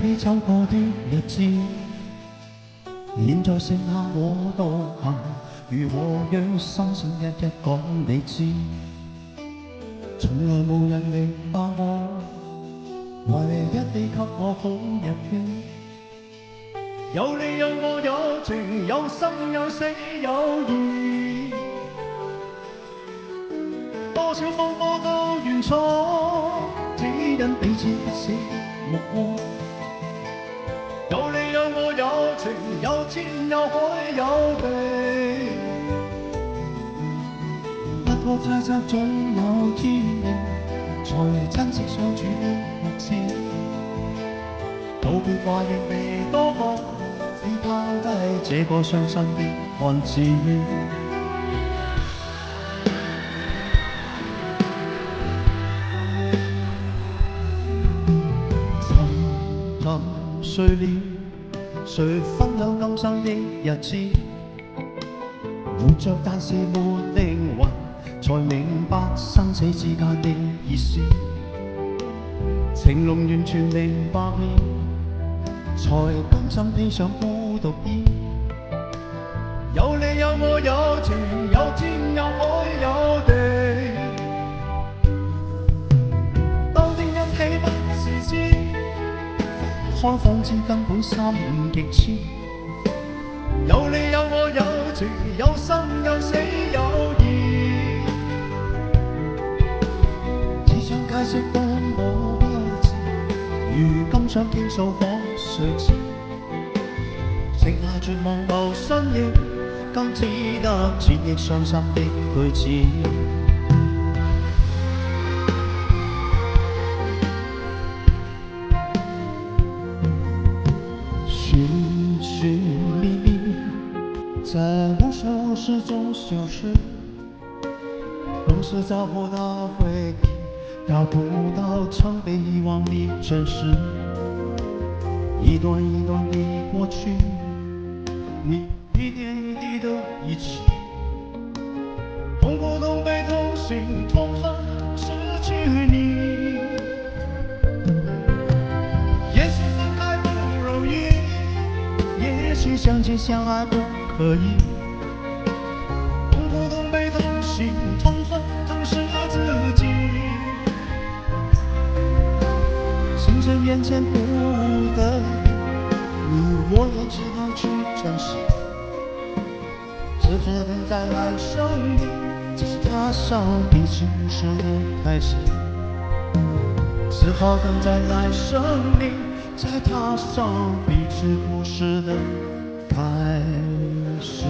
起走過的日子，現在剩下我獨行，如何讓心聲一一講你知？從來無人明白我，唯一你給我好日記。有你有我有情有生有死有義，多少風波都願闖，只因彼此不死目光。有你有我有情有天有海有地，不可猜測總有天命，才珍惜相處的日子。道別話亦未多講，只拋低這個傷心的漢子。沉睡了，誰分享今生的日子？活着但是沒靈魂，才明白生死之間的意思。情濃完全明白了，才甘心披上孤獨衣。有你有我有情有天有海有地，當天一起不是知，開放至根本心極痴。有你有我有情有生有死有義，只想解釋都冇字，如今想傾訴可誰知？剩下絕望後身影，更只得千億傷心的句子。尋尋覓覓，在無聲無息中消失，總是找不到回憶，找不到曾被遺忘的真實。一段一段的過去，你一點一滴的遺棄，痛不痛悲痛心痛恨失去你。也許分開不容易，也許相見相愛不可以。痛不痛悲痛心痛恨疼惜自己，情深缘浅不得已，我也只好去珍惜。只觉得在来生里，再踏上彼此故事的開始。只好等在來生里，再踏上彼此故事的開始。